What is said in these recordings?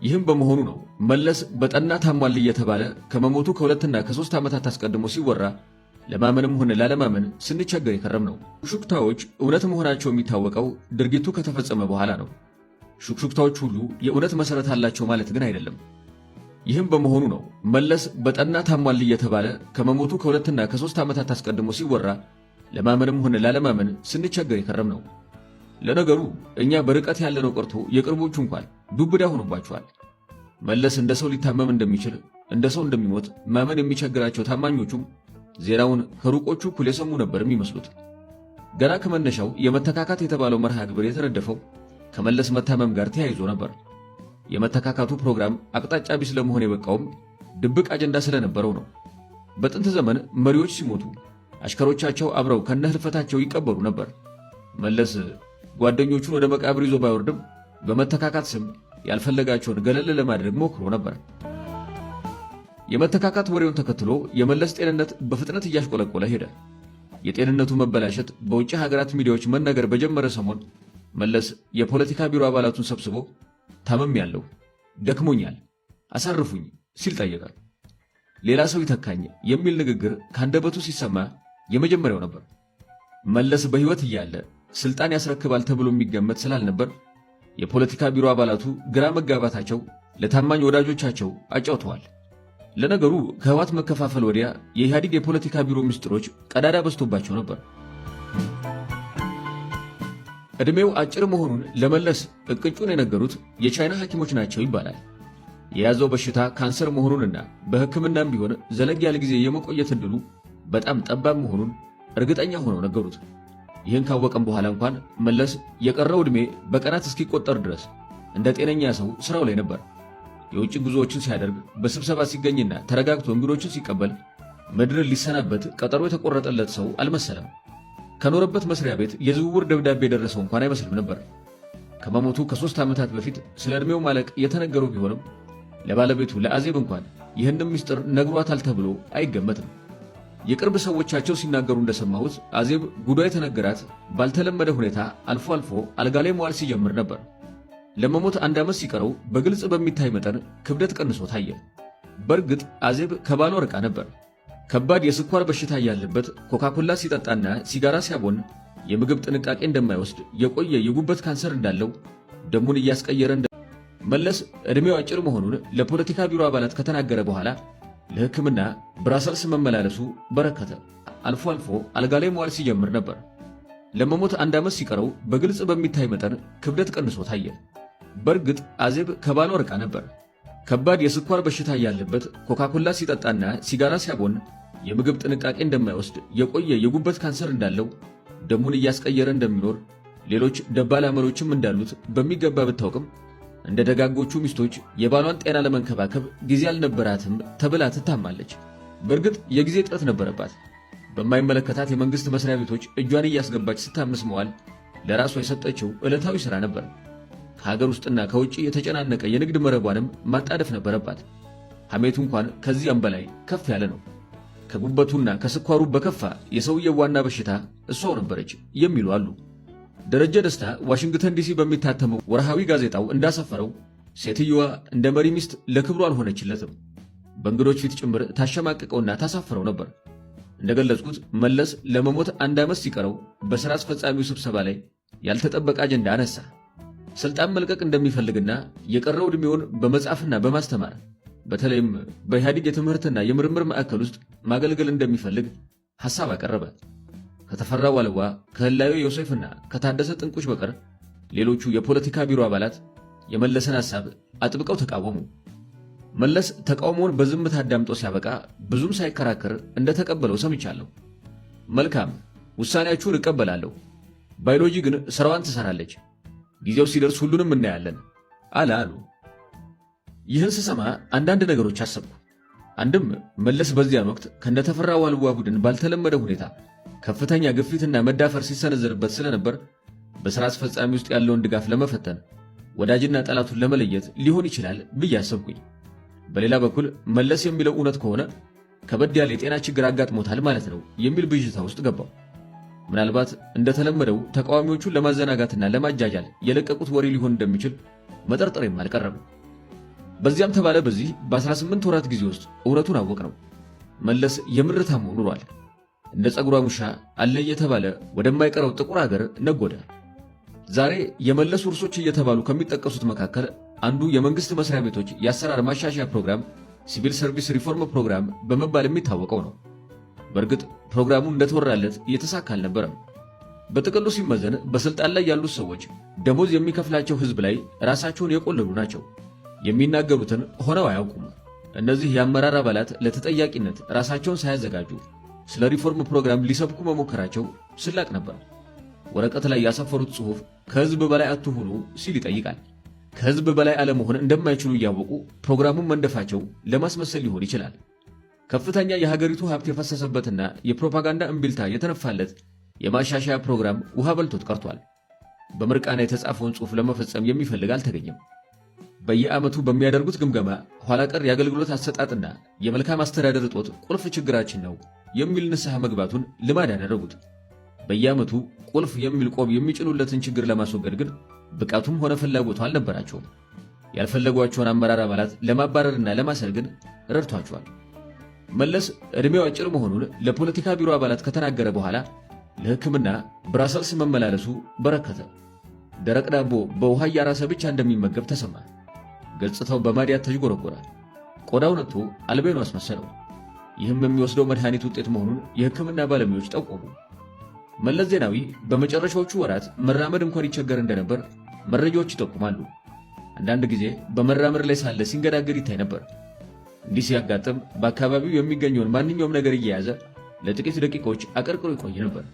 ይህም በመሆኑ ነው መለስ በጠና ታሟል እየተባለ ከመሞቱ ከ2 እና ከ3 ዓመታት አስቀድሞ ሲወራ ለማመንም ሆነ ላለማመን ስንቸገር የከረም ነው። ሹክሹክታዎች እውነት መሆናቸው የሚታወቀው ድርጊቱ ከተፈጸመ በኋላ ነው። ሹክሹክታዎች ሁሉ የእውነት መሰረት አላቸው ማለት ግን አይደለም። ይህም በመሆኑ ነው መለስ በጠና ታሟል እየተባለ ከመሞቱ ከ2 እና ከ3 ዓመታት አስቀድሞ ሲወራ ለማመንም ሆነ ላለማመን ስንቸገር የከረም ነው። ለነገሩ እኛ በርቀት ያለነው ቀርቶ የቅርቦቹ እንኳን ዱብዳ ሆኖባቸዋል። መለስ እንደ ሰው ሊታመም እንደሚችል እንደ ሰው እንደሚሞት ማመን የሚቸግራቸው ታማኞቹም ዜናውን ከሩቆቹ እኩል የሰሙ ነበር የሚመስሉት። ገና ከመነሻው የመተካካት የተባለው መርሃ ግብር የተነደፈው ከመለስ መታመም ጋር ተያይዞ ነበር። የመተካካቱ ፕሮግራም አቅጣጫ ቢስ ለመሆን የበቃውም ድብቅ አጀንዳ ስለነበረው ነው። በጥንት ዘመን መሪዎች ሲሞቱ አሽከሮቻቸው አብረው ከነህልፈታቸው ይቀበሩ ነበር። መለስ ጓደኞቹን ወደ መቃብር ይዞ ባይወርድም በመተካካት ስም ያልፈለጋቸውን ገለል ለማድረግ ሞክሮ ነበር። የመተካካት ወሬውን ተከትሎ የመለስ ጤንነት በፍጥነት እያሽቆለቆለ ሄደ። የጤንነቱ መበላሸት በውጭ ሀገራት ሚዲያዎች መነገር በጀመረ ሰሞን መለስ የፖለቲካ ቢሮ አባላቱን ሰብስቦ ታምሜያለሁ፣ ደክሞኛል፣ አሳርፉኝ ሲል ጠየቀ። ሌላ ሰው ይተካኝ የሚል ንግግር ካንደበቱ ሲሰማ የመጀመሪያው ነበር። መለስ በሕይወት እያለ ስልጣን ያስረክባል ተብሎ የሚገመት ስላልነበር የፖለቲካ ቢሮ አባላቱ ግራ መጋባታቸው ለታማኝ ወዳጆቻቸው አጫውተዋል። ለነገሩ ከህወሓት መከፋፈል ወዲያ የኢህአዴግ የፖለቲካ ቢሮ ምስጢሮች ቀዳዳ በዝቶባቸው ነበር። ዕድሜው አጭር መሆኑን ለመለስ እቅጩን የነገሩት የቻይና ሐኪሞች ናቸው ይባላል። የያዘው በሽታ ካንሰር መሆኑንና በሕክምናም ቢሆን ዘለግ ያለ ጊዜ የመቆየት ዕድሉ በጣም ጠባብ መሆኑን እርግጠኛ ሆነው ነገሩት። ይህን ካወቀም በኋላ እንኳን መለስ የቀረው ዕድሜ በቀናት እስኪቆጠር ድረስ እንደ ጤነኛ ሰው ስራው ላይ ነበር። የውጭ ጉዞዎችን ሲያደርግ፣ በስብሰባ ሲገኝና ተረጋግቶ እንግዶችን ሲቀበል ምድርን ሊሰናበት ቀጠሮ የተቆረጠለት ሰው አልመሰለም። ከኖረበት መስሪያ ቤት የዝውውር ደብዳቤ የደረሰው እንኳን አይመስልም ነበር። ከመሞቱ ከ3 ዓመታት በፊት ስለ ዕድሜው ማለቅ የተነገረው ቢሆንም ለባለቤቱ ለአዜብ እንኳን ይህንም ምስጢር ነግሯታል ተብሎ አይገመትም። የቅርብ ሰዎቻቸው ሲናገሩ እንደሰማሁት አዜብ ጉዷ የተነገራት ባልተለመደ ሁኔታ አልፎ አልፎ አልጋ ላይ መዋል ሲጀምር ነበር። ለመሞት 1 ዓመት ሲቀረው በግልጽ በሚታይ መጠን ክብደት ቀንሶ ታየ። በእርግጥ አዜብ ከባሏ ርቃ ነበር። ከባድ የስኳር በሽታ ያለበት ኮካኮላ ሲጠጣና ሲጋራ ሲያቦን የምግብ ጥንቃቄ እንደማይወስድ የቆየ የጉበት ካንሰር እንዳለው ደሙን እያስቀየረ መለስ ዕድሜው አጭር መሆኑን ለፖለቲካ ቢሮ አባላት ከተናገረ በኋላ ለሕክምና ብራሰልስ መመላለሱ በረከተ። አልፎ አልፎ አልጋ ላይ መዋል ሲጀምር ነበር። ለመሞት 1 ዓመት ሲቀረው በግልጽ በሚታይ መጠን ክብደት ቀንሶ ታየ። በእርግጥ አዜብ ከባሏ ርቃ ነበር። ከባድ የስኳር በሽታ ያለበት ኮካኮላ ሲጠጣና ሲጋራ ሲያቦን የምግብ ጥንቃቄ እንደማይወስድ የቆየ የጉበት ካንሰር እንዳለው ደሙን እያስቀየረ እንደሚኖር ሌሎች ደባል አመሎችም እንዳሉት በሚገባ ብታውቅም እንደ ደጋጎቹ ሚስቶች የባሏን ጤና ለመንከባከብ ጊዜ አልነበራትም ተብላ ትታማለች። በእርግጥ የጊዜ እጥረት ነበረባት። በማይመለከታት የመንግስት መስሪያ ቤቶች እጇን እያስገባች ስታምስ መዋል ለራሷ የሰጠችው ዕለታዊ ሥራ ነበር። ከሀገር ውስጥና ከውጭ የተጨናነቀ የንግድ መረቧንም ማጣደፍ ነበረባት። ሐሜቱ እንኳን ከዚያም በላይ ከፍ ያለ ነው። ከጉበቱና ከስኳሩ በከፋ የሰውየው ዋና በሽታ እሷው ነበረች የሚሉ አሉ። ደረጀ ደስታ ዋሽንግተን ዲሲ በሚታተመው ወርሃዊ ጋዜጣው እንዳሰፈረው ሴትየዋ እንደ መሪ ሚስት ለክብሩ አልሆነችለትም። በእንግዶች ፊት ጭምር ታሸማቅቀውና ታሳፍረው ነበር። እንደገለጽኩት መለስ ለመሞት 1 ዓመት ሲቀረው በሥራ አስፈጻሚው ስብሰባ ላይ ያልተጠበቀ አጀንዳ አነሳ። ስልጣን መልቀቅ እንደሚፈልግና የቀረው ዕድሜውን በመጻፍና በማስተማር በተለይም በኢህአዴግ የትምህርትና የምርምር ማዕከል ውስጥ ማገልገል እንደሚፈልግ ሐሳብ አቀረበ። ከተፈራ ዋልዋ፣ ከህላዮ ዮሴፍና ከታደሰ ጥንቁሽ በቀር ሌሎቹ የፖለቲካ ቢሮ አባላት የመለስን ሐሳብ አጥብቀው ተቃወሙ። መለስ ተቃውሞውን በዝምታ አዳምጦ ሲያበቃ ብዙም ሳይከራከር እንደተቀበለው ሰምቻለሁ። መልካም፣ ውሳኔያችሁን እቀበላለሁ፣ ባዮሎጂ ግን ስራዋን ትሰራለች፣ ጊዜው ሲደርስ ሁሉንም እናያለን አሉ። ይህን ስሰማ አንዳንድ ነገሮች አሰብኩ። አንድም መለስ በዚያን ወቅት ከነተፈራ ዋልዋ ቡድን ባልተለመደ ሁኔታ ከፍተኛ ግፊትና መዳፈር ሲሰነዘርበት ስለነበር በሥራ አስፈጻሚ ውስጥ ያለውን ድጋፍ ለመፈተን ወዳጅና ጠላቱን ለመለየት ሊሆን ይችላል ብዬ አሰብኩኝ። በሌላ በኩል መለስ የሚለው እውነት ከሆነ ከበድ ያለ የጤና ችግር አጋጥሞታል ማለት ነው የሚል ብዥታ ውስጥ ገባው። ምናልባት እንደተለመደው ተቃዋሚዎቹን ለማዘናጋትና ለማጃጃል የለቀቁት ወሬ ሊሆን እንደሚችል መጠርጠሬም አልቀረም። በዚያም ተባለ በዚህ በ18 ወራት ጊዜ ውስጥ እውነቱን አወቅ ነው። መለስ የምር ታሞ ኑሯል። እንደ ጸጉሯ ውሻ አለ እየተባለ ወደማይቀረው ጥቁር ሀገር ነጎደ። ዛሬ የመለስ ውርሶች እየተባሉ ከሚጠቀሱት መካከል አንዱ የመንግስት መስሪያ ቤቶች የአሰራር ማሻሻያ ፕሮግራም ሲቪል ሰርቪስ ሪፎርም ፕሮግራም በመባል የሚታወቀው ነው። በእርግጥ ፕሮግራሙ እንደተወራለት እየተሳካ አልነበረም። በጥቅሉ ሲመዘን በስልጣን ላይ ያሉት ሰዎች ደሞዝ የሚከፍላቸው ህዝብ ላይ ራሳቸውን የቆለሉ ናቸው። የሚናገሩትን ሆነው አያውቁም። እነዚህ የአመራር አባላት ለተጠያቂነት ራሳቸውን ሳያዘጋጁ ስለ ሪፎርም ፕሮግራም ሊሰብኩ መሞከራቸው ስላቅ ነበር። ወረቀት ላይ ያሰፈሩት ጽሑፍ ከህዝብ በላይ አትሁኑ ሲል ይጠይቃል። ከህዝብ በላይ አለመሆን እንደማይችሉ እያወቁ ፕሮግራሙን መንደፋቸው ለማስመሰል ሊሆን ይችላል። ከፍተኛ የሀገሪቱ ሀብት የፈሰሰበትና የፕሮፓጋንዳ እምቢልታ የተነፋለት የማሻሻያ ፕሮግራም ውሃ በልቶት ቀርቷል። በምርቃና የተጻፈውን ጽሑፍ ለመፈጸም የሚፈልግ አልተገኘም። በየዓመቱ በሚያደርጉት ግምገማ ኋላ ቀር የአገልግሎት አሰጣጥና የመልካም አስተዳደር እጦት ቁልፍ ችግራችን ነው የሚል ንስሐ መግባቱን ልማድ ያደረጉት። በየዓመቱ ቁልፍ የሚል ቆብ የሚጭኑለትን ችግር ለማስወገድ ግን ብቃቱም ሆነ ፍላጎቱ አልነበራቸውም። ያልፈለጓቸውን አመራር አባላት ለማባረርና ለማሰር ግን ረድቷቸዋል። መለስ ዕድሜው አጭር መሆኑን ለፖለቲካ ቢሮ አባላት ከተናገረ በኋላ ለሕክምና ብራሰልስ መመላለሱ በረከተ። ደረቅ ዳቦ በውሃ እያራሰ ብቻ እንደሚመገብ ተሰማ። ገጽታው በማዲያት ተዥጎረጎረ። ቆዳው ነጥቶ አልቤኑ አስመሰለው። ይህም የሚወስደው መድኃኒት ውጤት መሆኑን የሕክምና ባለሙያዎች ጠቆሙ። መለስ ዜናዊ በመጨረሻዎቹ ወራት መራመድ እንኳን ይቸገር እንደነበር መረጃዎች ይጠቁማሉ። አንዳንድ ጊዜ በመራመድ ላይ ሳለ ሲንገዳገድ ይታይ ነበር። እንዲህ ሲያጋጥም በአካባቢው የሚገኘውን ማንኛውም ነገር እየያዘ ለጥቂት ደቂቃዎች አቀርቅሮ ይቆይ ነበር።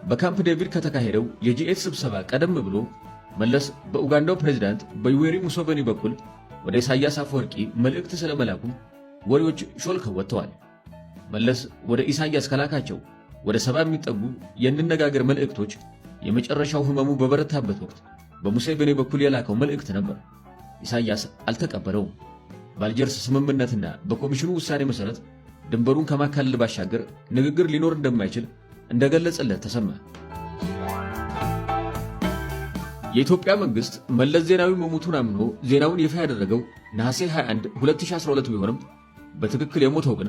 በካምፕ ዴቪድ ከተካሄደው የጂኤት ስብሰባ ቀደም ብሎ መለስ በኡጋንዳው ፕሬዝዳንት በዩዌሪ ሙሶቬኒ በኩል ወደ ኢሳያስ አፈወርቂ መልእክት ስለመላኩ ወሬዎች ሾልከው ወጥተዋል። መለስ ወደ ኢሳያስ ከላካቸው ወደ 70 የሚጠጉ የእንነጋገር መልእክቶች የመጨረሻው ህመሙ በበረታበት ወቅት በሙሴቬኒ በኩል የላከው መልእክት ነበር። ኢሳያስ አልተቀበለውም። በአልጀርስ ስምምነትና በኮሚሽኑ ውሳኔ መሰረት ድንበሩን ከማካለል ባሻገር ንግግር ሊኖር እንደማይችል እንደገለጸለት ተሰማ። የኢትዮጵያ መንግስት መለስ ዜናዊ መሞቱን አምኖ ዜናውን ይፋ ያደረገው ነሐሴ 21 2012 ቢሆንም በትክክል የሞተው ግን